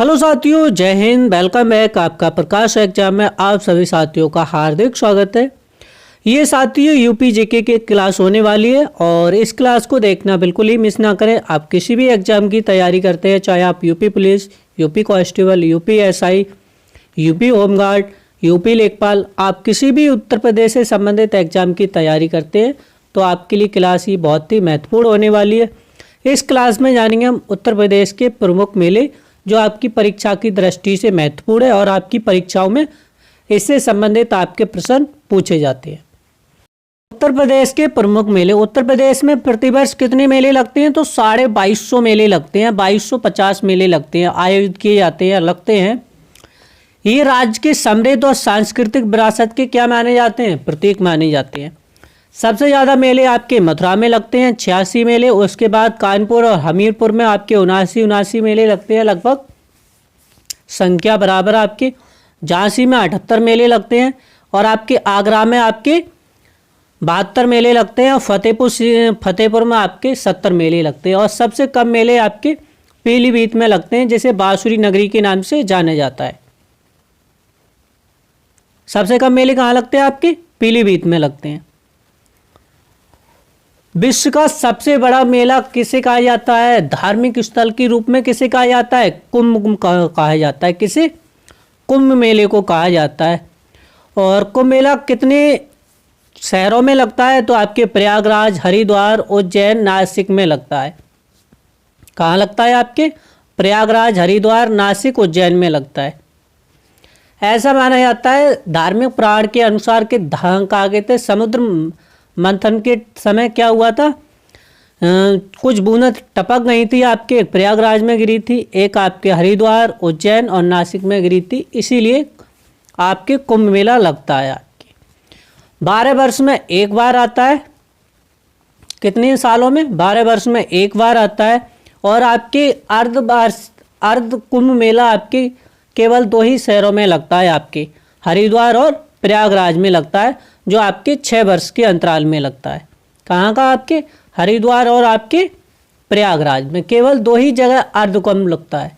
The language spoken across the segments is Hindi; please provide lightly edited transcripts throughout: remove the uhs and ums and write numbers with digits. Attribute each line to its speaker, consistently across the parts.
Speaker 1: हेलो साथियों, जय हिंद। Welcome back. आपका प्रकाश एग्जाम में आप सभी साथियों का हार्दिक स्वागत है। ये साथियों यूपी जीके की क्लास होने वाली है और इस क्लास को देखना बिल्कुल ही मिस ना करें। आप किसी भी एग्जाम की तैयारी करते हैं, चाहे आप UP police, UP constable, UP SI, UP home guard, UP लेखपाल, आप किसी भी उत्तर प्रदेश से संबंधित एग्जाम की तैयारी करते हैं तो आपके लिए क्लास ही बहुत ही महत्वपूर्ण होने वाली है। इस क्लास में जानेंगे हम उत्तर प्रदेश के प्रमुख मेले जो आपकी परीक्षा की दृष्टि से महत्वपूर्ण है और आपकी परीक्षाओं में इससे संबंधित आपके प्रश्न पूछे जाते हैं। उत्तर प्रदेश के प्रमुख मेले। उत्तर प्रदेश में प्रतिवर्ष कितने मेले लगते हैं? तो 2250 मेले लगते हैं, 2250 मेले लगते हैं, आयोजित किए जाते हैं, लगते हैं। ये राज्य के समृद्ध और सांस्कृतिक विरासत के क्या माने जाते हैं? प्रतीक माने जाते हैं। सबसे ज़्यादा मेले आपके मथुरा में लगते हैं, 86 मेले। उसके बाद कानपुर और हमीरपुर में आपके 79 मेले लगते हैं, लगभग संख्या बराबर आपके। झांसी में 78 मेले लगते हैं और आपके आगरा में आपके 72 मेले लगते हैं और फतेहपुर में आपके 70 मेले लगते हैं। और सबसे कम मेले आपके पीलीभीत में लगते हैं, जिसे बांसुरी नगरी के नाम से जाना जाता है। सबसे कम मेले कहाँ लगते हैं? आपके पीलीभीत में लगते हैं। विश्व का सबसे बड़ा मेला किसे कहा जाता है? धार्मिक स्थल के रूप में किसे कहा जाता है? कुंभ कहा जाता है। किसे? कुंभ मेले को कहा जाता है। और कुंभ मेला कितने शहरों में लगता है? तो आपके प्रयागराज, हरिद्वार, उज्जैन, नासिक में लगता है। कहाँ लगता है? आपके प्रयागराज, हरिद्वार, नासिक, उज्जैन में लगता है। ऐसा माना जाता है, धार्मिक पुराण के अनुसार के कहा गए थे समुद्र मंथन के समय क्या हुआ था, कुछ बूंदें टपक गई थी, आपके प्रयागराज में गिरी थी, एक आपके हरिद्वार, उज्जैन और नासिक में गिरी थी। इसीलिए आपके कुंभ मेला लगता है। आपके 12 वर्ष में एक बार आता है। कितने सालों में? 12 वर्ष में एक बार आता है। और आपके अर्ध कुंभ मेला आपके केवल 2 ही शहरों में लगता है, आपके हरिद्वार और प्रयागराज में लगता है, जो आपके 6 वर्ष के अंतराल में लगता है। कहाँ का? आपके हरिद्वार और आपके प्रयागराज में केवल 2 ही जगह अर्धकुंभ लगता है।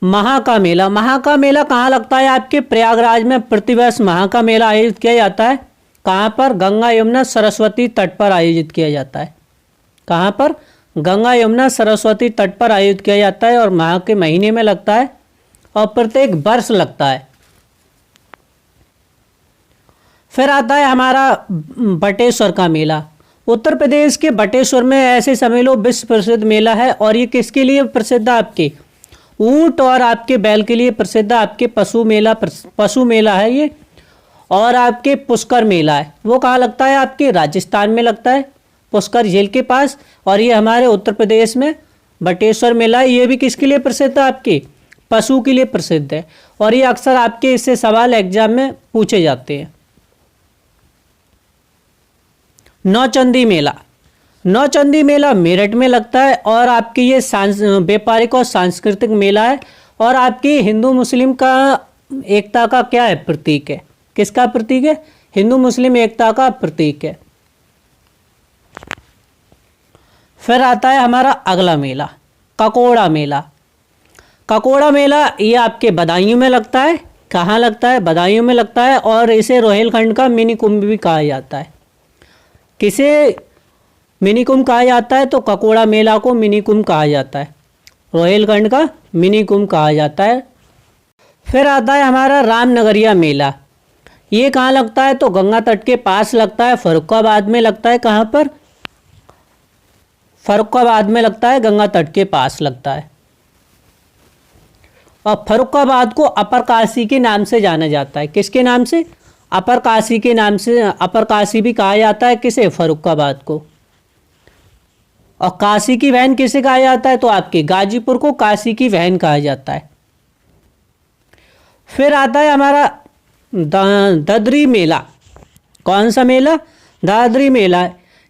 Speaker 1: महा का मेला। महा का मेला कहाँ लगता है? आपके प्रयागराज में प्रतिवर्ष महा का मेला आयोजित किया जाता है। कहाँ पर? गंगा यमुना सरस्वती तट पर आयोजित किया जाता है। कहाँ पर? गंगा यमुना सरस्वती तट पर आयोजित किया जाता है और माह के महीने में लगता है और प्रत्येक वर्ष लगता है। फिर आता है हमारा बटेश्वर का मेला। उत्तर प्रदेश के बटेश्वर में ऐसे समझ लो विश्व प्रसिद्ध मेला है। और ये किसके लिए प्रसिद्ध है? आपके ऊंट और आपके बैल के लिए प्रसिद्ध है। आपके पशु मेला है ये। और आपके पुष्कर मेला है, वो कहाँ लगता है? आपके राजस्थान में लगता है, पुष्कर झील के पास। और ये हमारे उत्तर प्रदेश में बटेश्वर मेला है। ये भी किसके लिए प्रसिद्ध है? आपके पशु के लिए प्रसिद्ध है। और ये अक्सर आपके इससे सवाल एग्जाम में पूछे जाते हैं। नौचंदी मेला। नौचंदी मेला मेरठ में लगता है और आपके ये व्यापारिक और सांस्कृतिक मेला है। और आपकी हिंदू मुस्लिम का एकता का क्या है? प्रतीक है। किसका प्रतीक है? हिंदू मुस्लिम एकता का प्रतीक है। फिर आता है हमारा अगला मेला, ककोड़ा मेला। ककोड़ा मेला ये आपके बदायूं में लगता है। कहाँ लगता है? बदायूं में लगता है। और इसे रोहिलखंड का मिनी कुंभ भी कहा जाता है। किसे मिनी कुंभ कहा जाता है? तो ककोड़ा मेला को मिनी कुंभ कहा जाता है, रोहिलखंड का मिनी कुंभ कहा जाता है। फिर आता है हमारा रामनगरिया मेला। ये कहाँ लगता है? तो गंगा तट के पास लगता है, फर्रुखाबाद में लगता है। कहाँ पर? फर्रुखाबाद में लगता है, गंगा तट के पास लगता है। और फर्रुखाबाद को अपर काशी के नाम से जाना जाता है। किसके नाम से? अपर काशी के नाम से। अपर काशी भी कहा जाता है। किसे? फर्रुखाबाद को। और काशी की बहन किसे कहा जाता है? तो आपके गाजीपुर को काशी की बहन कहा जाता है। फिर आता है हमारा दादरी मेला। कौन सा मेला? दादरी मेला।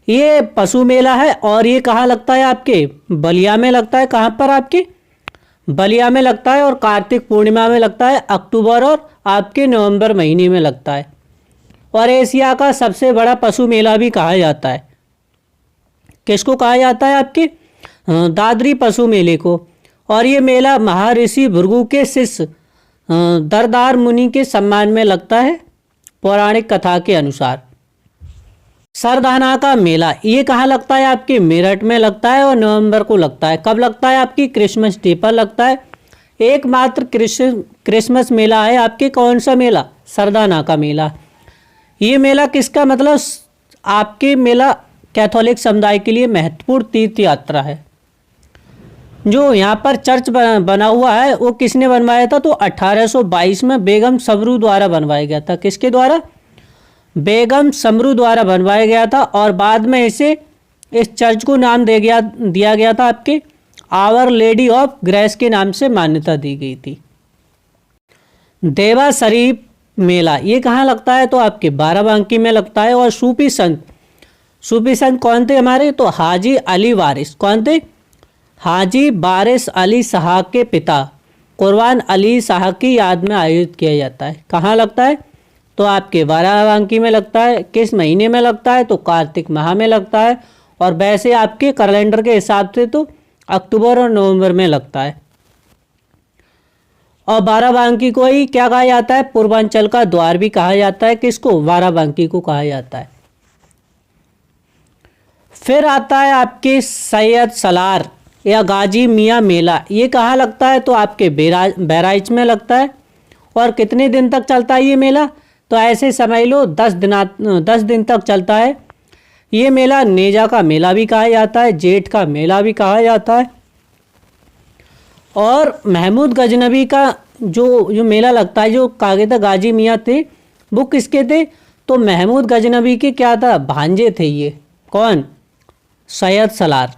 Speaker 1: ये पशु मेला है और ये कहाँ लगता है? आपके बलिया में लगता है। कहाँ पर? आपके बलिया में लगता है। और कार्तिक पूर्णिमा में लगता है, अक्टूबर और आपके नवंबर महीने में लगता है। और एशिया का सबसे बड़ा पशु मेला भी कहा जाता है। किसको कहा जाता है आपके दादरी पशु मेले को। और ये मेला महर्षि भृगु के शिष्य दरदार मुनि के सम्मान में लगता है पौराणिक कथा के अनुसार। सरदाना का मेला ये कहाँ लगता है आपके मेरठ में लगता है और नवंबर को लगता है। कब लगता है आपकी क्रिसमस डे पर लगता है। एकमात्र क्रिसमस मेला है आपके। कौन सा मेला? सरदाना का मेला। ये मेला किसका मतलब आपके मेला कैथोलिक समुदाय के लिए महत्वपूर्ण तीर्थ यात्रा है। जो यहाँ पर चर्च बना हुआ है वो किसने बनवाया था? तो 1822 में बेगम समरू द्वारा बनवाया गया था। किसके द्वारा? बेगम समरू द्वारा बनवाया गया था। और बाद में इस चर्च को नाम दिया गया था आपके आवर लेडी ऑफ ग्रेस के नाम से मान्यता दी गई थी। देवा शरीफ मेला ये कहाँ लगता है? तो आपके बाराबंकी में लगता है। और सूफी संत कौन थे हमारे? तो हाजी अली वारिस। कौन थे? हाजी वारिस अली शाह के पिता कुर्बान अली शाह की याद में आयोजित किया जाता है। कहाँ लगता है? तो आपके बाराबंकी में लगता है। किस महीने में लगता है? तो कार्तिक माह में लगता है। और वैसे आपके कैलेंडर के हिसाब से तो अक्टूबर और नवंबर में लगता है। और बाराबंकी को ही क्या कहा जाता है? पूर्वांचल का द्वार भी कहा जाता है। किसको? बाराबंकी को कहा जाता है। फिर आता है आपके सैयद सलार या गाजी मियाँ मेला। ये कहाँ लगता है? तो आपके बहराइच में लगता है। और कितने दिन तक चलता है ये मेला? तो ऐसे समझ लो 10 दिन तक चलता है। ये मेला नेजा का मेला भी कहा जाता है, जेठ का मेला भी कहा जाता है। और महमूद गजनबी का जो मेला लगता है, जो कहा था गाजी मियाँ थे, वो किसके थे? तो महमूद गजनबी के क्या था? भांजे थे ये। कौन? सैयद सलार।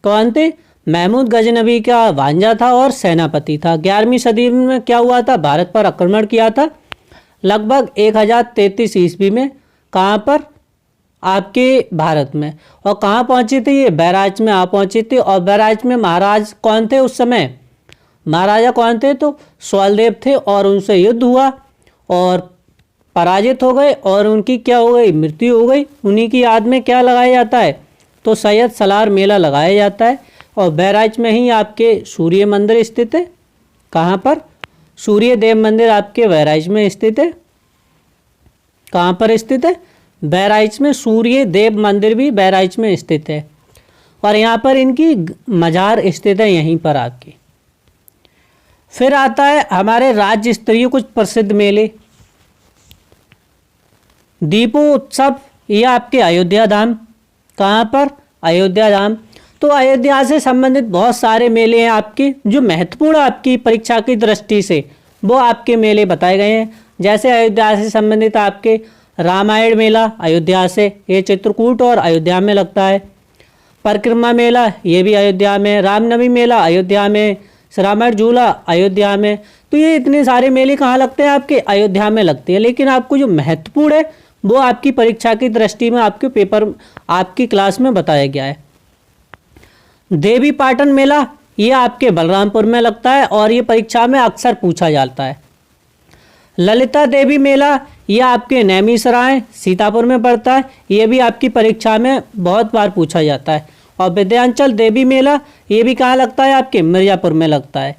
Speaker 1: कौन थे? महमूद गजनबी का भांजा था और सेनापति था। 11वीं सदी में क्या हुआ था? भारत पर आक्रमण किया था लगभग 1033 ईस्वी में। कहाँ पर? आपके भारत में। और कहाँ पहुँचे थे ये? बहराइच में आ पहुँचे थे। और बहराइच में महाराज कौन थे उस समय? महाराजा कौन थे? तो सवालदेव थे। और उनसे युद्ध हुआ और पराजित हो गए और उनकी क्या हो गई? मृत्यु हो गई। उन्हीं की याद में क्या लगाया जाता है? तो सैयद सलार मेला लगाया जाता है। और बहराइच में ही आपके सूर्य मंदिर स्थित है। कहाँ पर? सूर्य देव मंदिर आपके बहराइच में स्थित है। कहाँ पर स्थित है? बहराइच में। सूर्य देव मंदिर भी बहराइच में स्थित है। और यहाँ पर इनकी मजार स्थित है यहीं पर आपकी। फिर आता है हमारे राज्य स्तरीय कुछ प्रसिद्ध मेले। दीपोत्सव ये आपके अयोध्या धाम। कहाँ पर? अयोध्या धाम। तो अयोध्या से संबंधित बहुत सारे मेले हैं आपके, जो महत्वपूर्ण आपकी परीक्षा की दृष्टि से वो आपके मेले बताए गए हैं। जैसे अयोध्या से संबंधित आपके रामायण मेला अयोध्या से, ये चित्रकूट और अयोध्या में लगता है। परिक्रमा मेला ये भी अयोध्या में। रामनवमी मेला अयोध्या में। रामायण झूला अयोध्या में। तो ये इतने सारे मेले कहाँ लगते हैं? आपके अयोध्या में लगते हैं। लेकिन आपको जो महत्वपूर्ण है वो आपकी परीक्षा की दृष्टि में आपके पेपर आपकी क्लास में बताया गया है। देवी पाटन मेला ये आपके बलरामपुर में लगता है और ये परीक्षा में अक्सर पूछा जाता है। ललिता देवी मेला ये आपके नैमिषारण्य सीतापुर में पड़ता है। ये भी आपकी परीक्षा में बहुत बार पूछा जाता है। और विंध्याचल देवी मेला ये भी कहाँ लगता है? आपके मिर्जापुर में लगता है।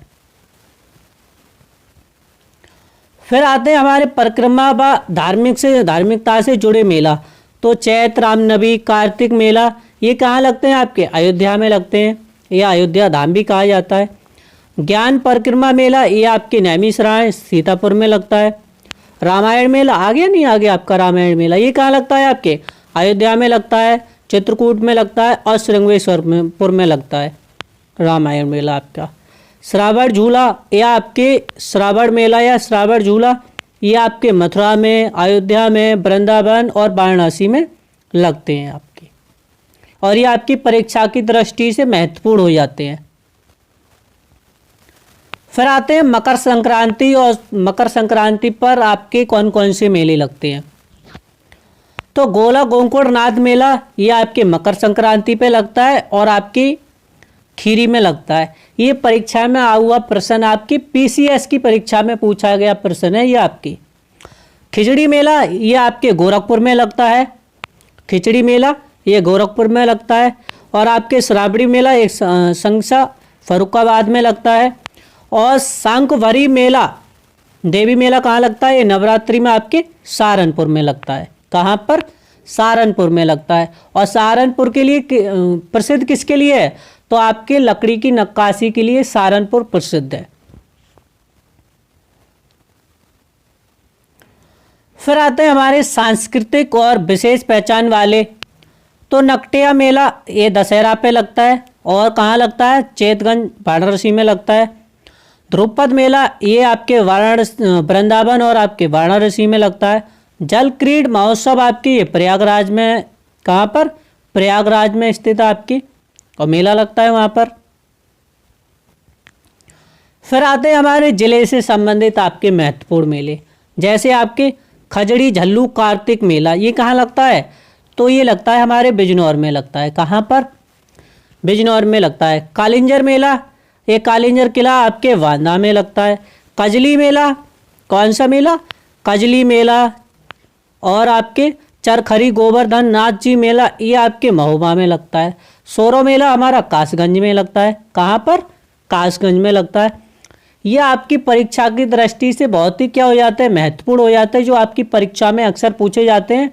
Speaker 1: फिर आते हैं हमारे परिक्रमा व धार्मिकता से जुड़े मेला। तो चैत्र रामनवमी कार्तिक मेला ये कहाँ लगते हैं? आपके अयोध्या में लगते हैं। यह अयोध्या धाम भी कहा जाता है। ज्ञान परिक्रमा मेला ये आपके नैमिषारण्य सीतापुर में लगता है। रामायण मेला आ गया नहीं? आ गया आपका रामायण मेला। ये कहाँ लगता है? आपके अयोध्या में लगता है, चित्रकूट में लगता है और श्रृंगेश्वरपुर में लगता है रामायण मेला आपका। श्रावण झूला या आपके श्रावण मेला या श्रावण झूला ये आपके मथुरा में, अयोध्या में, वृंदावन और वाराणसी में लगते हैं आपके। और ये आपकी परीक्षा की दृष्टि से महत्वपूर्ण हो जाते हैं। फिर आते हैं मकर संक्रांति। और मकर संक्रांति पर आपके कौन कौन से मेले लगते हैं? तो गोला गोकुलनाथ मेला ये आपके मकर संक्रांति पे लगता है और आपकी खीरी में लगता है। ये परीक्षा में आया हुआ प्रश्न, आपकी पीसीएस की परीक्षा में पूछा गया प्रश्न है ये आपकी। खिचड़ी मेला ये आपके गोरखपुर में लगता है। खिचड़ी मेला ये गोरखपुर में लगता है। और आपके श्रावणी मेला एक संसा फरुखाबाद में लगता है। और शंखभरी मेला देवी मेला कहाँ लगता है? ये नवरात्रि में आपके सहारनपुर में लगता है। कहाँ पर? सहारनपुर में लगता है। और सहारनपुर के लिए प्रसिद्ध किसके लिए है? तो आपके लकड़ी की नक्काशी के लिए सहारनपुर प्रसिद्ध है। फिर आते हैं हमारे सांस्कृतिक और विशेष पहचान वाले। तो नकटिया मेला ये दशहरा पे लगता है। और कहाँ लगता है? चैतगंज वाराणसी में लगता है। ध्रुपद मेला ये आपके वाराणसी वृंदावन और आपके वाराणसी में लगता है। जल क्रीड़ महोत्सव आपकी ये प्रयागराज में, कहाँ पर? प्रयागराज में स्थित है आपकी, और मेला लगता है वहाँ पर। फिर आते हैं हमारे जिले से संबंधित आपके महत्वपूर्ण मेले, जैसे आपके खजड़ी झल्लू कार्तिक मेला, ये कहाँ लगता है? तो ये लगता है हमारे बिजनौर में लगता है। कहाँ पर? बिजनौर में लगता है। कालिंजर मेला, ये कालिंजर किला आपके वांदा में लगता है। कजली मेला, कौन सा मेला? कजली मेला। और आपके चरखरी गोवर्धन नाथ जी मेला ये आपके महोबा में लगता है। सोरो मेला हमारा कासगंज में लगता है। कहाँ पर? कासगंज में लगता है। ये आपकी परीक्षा की दृष्टि से बहुत ही क्या हो जाते हैं? महत्वपूर्ण हो जाते हैं, जो आपकी परीक्षा में अक्सर पूछे जाते हैं।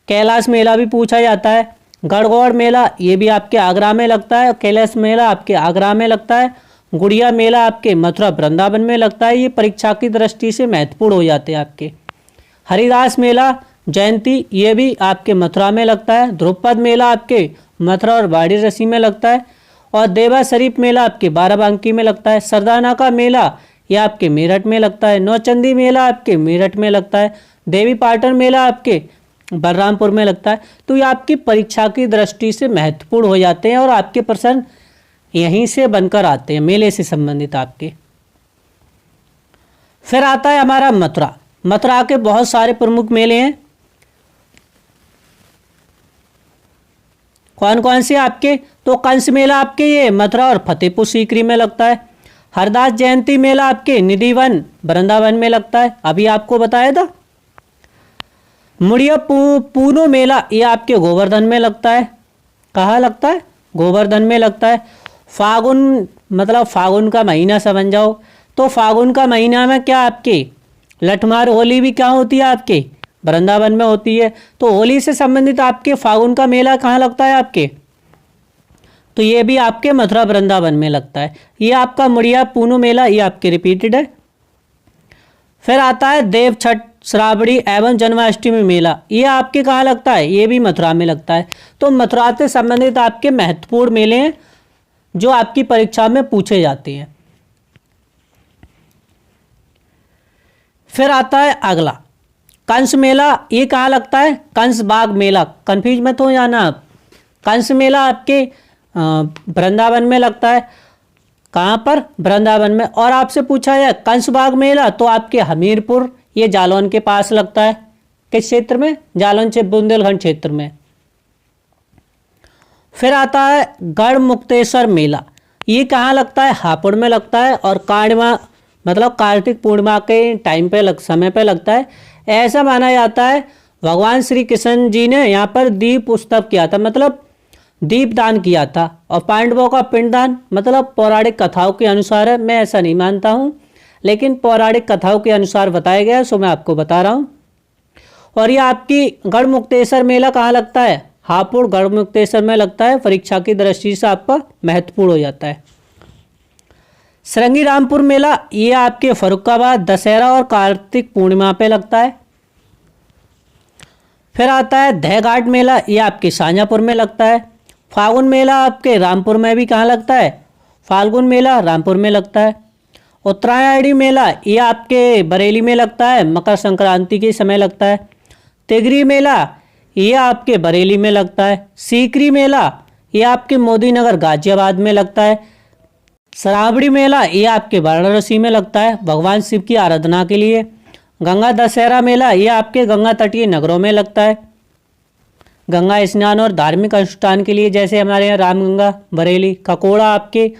Speaker 1: कैलाश मेला भी पूछा जाता है। गढ़गौड़ मेला ये भी आपके आगरा में लगता है। कैलाश मेला आपके आगरा में लगता है। गुड़िया मेला आपके मथुरा वृंदावन में लगता है। ये परीक्षा की दृष्टि से महत्वपूर्ण हो जाते हैं आपके। हरिदास मेला जयंती ये भी आपके मथुरा में लगता है। ध्रुपद मेला आपके मथुरा और वाराणसी में लगता है। और देवा शरीफ मेला आपके बाराबंकी में लगता है। सरदाना का मेला ये आपके मेरठ में लगता है। नौचंदी मेला आपके मेरठ में लगता है। देवी पाटन मेला आपके बलरामपुर में लगता है। तो ये आपकी परीक्षा की दृष्टि से महत्वपूर्ण हो जाते हैं और आपके प्रश्न यहीं से बनकर आते हैं, मेले से संबंधित आपके। फिर आता है हमारा मथुरा। मथुरा के बहुत सारे प्रमुख मेले हैं। कौन कौन से आपके? तो कंस मेला आपके ये मथुरा और फतेहपुर सीकरी में लगता है। हरदास जयंती मेला आपके निधिवन वृंदावन में लगता है, अभी आपको बताया था। मुड़िया पूनो मेला ये आपके गोवर्धन में लगता है। कहाँ लगता है? गोवर्धन में लगता है। फागुन मतलब फागुन का महीना समझ जाओ। तो फागुन का महीना में क्या आपके लठमार होली भी क्या होती है? आपके वृंदावन में होती है। तो होली से संबंधित आपके फागुन का मेला कहाँ लगता है आपके? तो ये भी आपके मथुरा वृंदावन में लगता है। ये आपका मुड़िया पूनो मेला ये आपके रिपीटेड है। फिर आता है देव छठ श्रावणी एवं जन्माष्टमी मेला, ये आपके कहाँ लगता है? ये भी मथुरा में लगता है। तो मथुरा से संबंधित आपके महत्वपूर्ण मेले हैं जो आपकी परीक्षा में पूछे जाते हैं। फिर आता है अगला कंस मेला, ये कहाँ लगता है? कंस बाग मेला, कंफ्यूज मत हो जाना आप। कंस मेला आपके वृंदावन में लगता है। कहाँ पर? वृंदावन में। और आपसे पूछा है कंस बाग मेला, तो आपके हमीरपुर ये जालौन के पास लगता है। किस क्षेत्र में? जालौन से बुंदेलखंड क्षेत्र में। फिर आता है गढ़ मुक्तेश्वर मेला, ये कहाँ लगता है? हापुड़ में लगता है। और कांडवा मतलब कार्तिक पूर्णिमा के टाइम पे समय पे लगता है। ऐसा माना जाता है भगवान श्री कृष्ण जी ने यहाँ पर दीप उत्सव किया था, मतलब दीप दान किया था। और पांडवों का पिंडदान मतलब पौराणिक कथाओं के अनुसार है, मैं ऐसा नहीं मानता हूँ, लेकिन पौराणिक कथाओं के अनुसार बताया गया, सो मैं आपको बता रहा हूँ। और ये आपकी गढ़ मुक्तेश्वर मेला कहाँ लगता है? हापुड़ गढ़ मुक्तेश्वर में लगता है। परीक्षा की दृष्टि से आपका महत्वपूर्ण हो जाता है। श्रृंगी रामपुर मेला ये आपके फरुखाबाद दशहरा और कार्तिक पूर्णिमा पे लगता है। फिर आता है दहघाट मेला, ये आपके शाजापुर में लगता है। फागुन मेला आपके रामपुर में भी कहाँ लगता है? फाल्गुन मेला रामपुर में लगता है। उत्तरायणी मेला ये आपके बरेली में लगता है, मकर संक्रांति के समय लगता है। तिगरी मेला ये आपके बरेली में लगता है। सीकरी मेला ये आपके मोदी नगर गाजियाबाद में लगता है। श्रावणी मेला ये आपके वाराणसी में लगता है, भगवान शिव की आराधना के लिए। गंगा दशहरा मेला ये आपके गंगा तटीय नगरों में लगता है, गंगा स्नान और धार्मिक अनुष्ठान के लिए, जैसे हमारे यहाँ रामगंगा बरेली। ककोड़ा आपके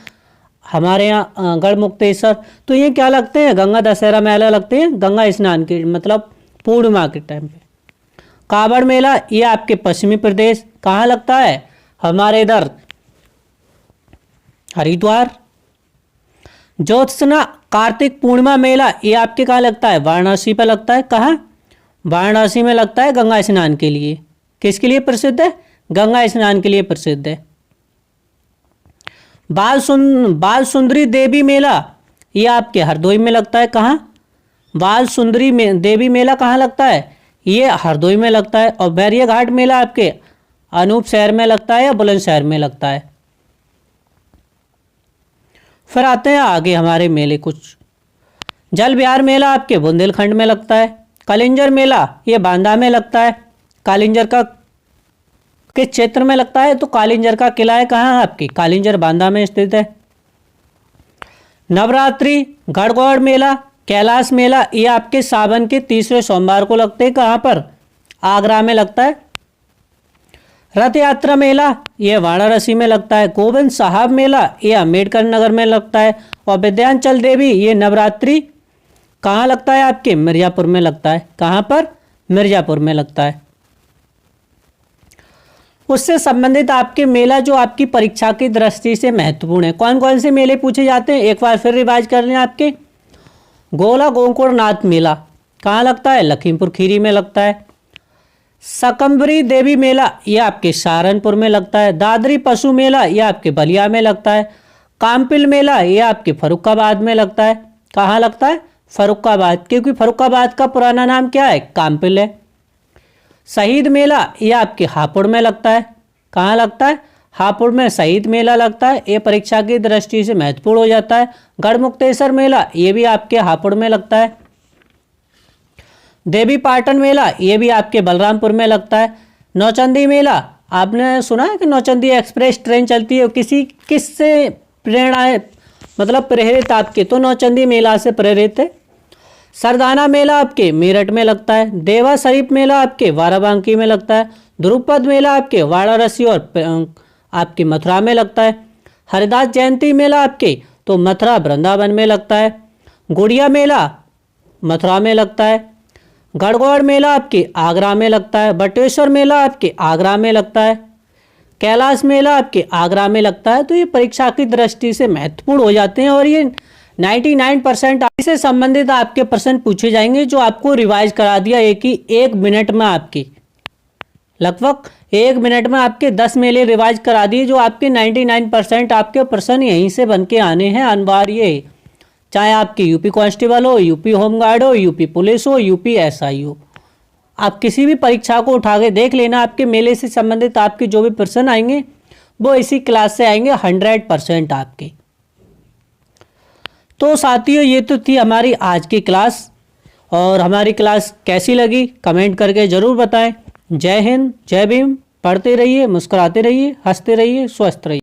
Speaker 1: हमारे यहाँ गढ़ मुक्तेश्वर। तो ये क्या लगते हैं? गंगा दशहरा मेला लगते हैं गंगा स्नान के मतलब पूर्णिमा के टाइम पे। कावड़ मेला ये आपके पश्चिमी प्रदेश, कहाँ लगता है, हमारे इधर हरिद्वार। ज्योत्सना कार्तिक पूर्णिमा मेला ये आपके कहाँ लगता है, वाराणसी पर लगता है। कहाँ, वाराणसी में लगता है गंगा स्नान के लिए। किसके लिए प्रसिद्ध है, गंगा स्नान के लिए प्रसिद्ध है। बाल सुंदरी देवी मेला ये आपके हरदोई में लगता है। कहाँ, बाल सुंदरी में देवी मेला कहाँ लगता है, ये हरदोई में लगता है। और बैरिया घाट मेला आपके अनूप शहर में लगता है या बुलंदशहर में लगता है। फिर आते हैं आगे हमारे मेले कुछ। जल विहार मेला आपके बुंदेलखंड में लगता है। कालिंजर मेला ये बांदा में लगता है। कालिंजर का किस क्षेत्र में लगता है, तो कालिंजर का किला है कहाँ है आपकी, कालिंजर बांदा में स्थित है। नवरात्रि गढ़गौड़ मेला कैलाश मेला ये आपके सावन के तीसरे सोमवार को लगते हैं। कहाँ पर, आगरा में लगता है। रथ यात्रा मेला ये वाराणसी में लगता है। गोविंद साहब मेला ये अम्बेडकर नगर में लगता है। और विद्यांचल देवी ये नवरात्रि कहाँ लगता है आपके, मिर्जापुर में लगता है। कहाँ पर, मिर्जापुर में लगता है। उससे संबंधित आपके मेला जो आपकी परीक्षा की दृष्टि से महत्वपूर्ण है, कौन कौन से मेले पूछे जाते हैं, एक बार फिर रिवाइज कर लें। आपके गोला गोकुलनाथ मेला कहाँ लगता है, लखीमपुर खीरी में लगता है। सकंबरी देवी मेला ये आपके सहारनपुर में लगता है। दादरी पशु मेला ये आपके बलिया में लगता है। काम्पिल मेला ये आपके फर्रुखाबाद में लगता है। कहाँ लगता है, फर्रुखाबाद, क्योंकि फर्रुखाबाद का पुराना नाम क्या है, काम्पिल है। शहीद मेला ये आपके हापुड़ में लगता है। कहाँ लगता है, हापुड़ में शहीद मेला लगता है। ये परीक्षा की दृष्टि से महत्वपूर्ण हो जाता है। गढ़मुक्तेश्वर मेला ये भी आपके हापुड़ में लगता है। देवी पाटन मेला ये भी आपके बलरामपुर में लगता है। नौचंदी मेला आपने सुना है कि नौचंदी एक्सप्रेस ट्रेन चलती है, किससे प्रेरणा है, मतलब प्रेरित आपके, तो नौचंदी मेला से प्रेरित है। सरदाना मेला आपके मेरठ में लगता है। देवा शरीफ मेला आपके बाराबंकी में लगता है। ध्रुपद मेला आपके वाराणसी और आपके मथुरा में लगता है। हरिदास जयंती मेला आपके तो मथुरा वृंदावन में लगता है। गुड़िया मेला मथुरा में लगता है। गढ़गौड़ मेला आपके आगरा में लगता है। बटेश्वर मेला आपके आगरा में लगता है। कैलाश मेला आपके आगरा में लगता है। तो ये परीक्षा की दृष्टि से महत्वपूर्ण हो जाते हैं और ये 99% से संबंधित आपके प्रश्न पूछे जाएंगे जो आपको रिवाइज करा दिया एक मिनट में। आपकी लगभग 1 मिनट में आपके 10 मेले रिवाइज करा दिए, जो आपके 99% आपके प्रश्न यहीं से बन के आने हैं अनिवार्य, चाहे आपकी यूपी कांस्टेबल हो, यूपी होमगार्ड हो, यूपी पुलिस हो, यूपी एसआई हो। आप किसी भी परीक्षा को उठा के देख लेना, आपके मेले से संबंधित आपके जो भी प्रश्न आएंगे वो इसी क्लास से आएंगे 100% आपके। तो साथियों ये तो थी हमारी आज की क्लास, और हमारी क्लास कैसी लगी कमेंट करके ज़रूर बताएं। जय हिंद, जय भीम। पढ़ते रहिए, मुस्कुराते रहिए, हंसते रहिए, स्वस्थ रहिए।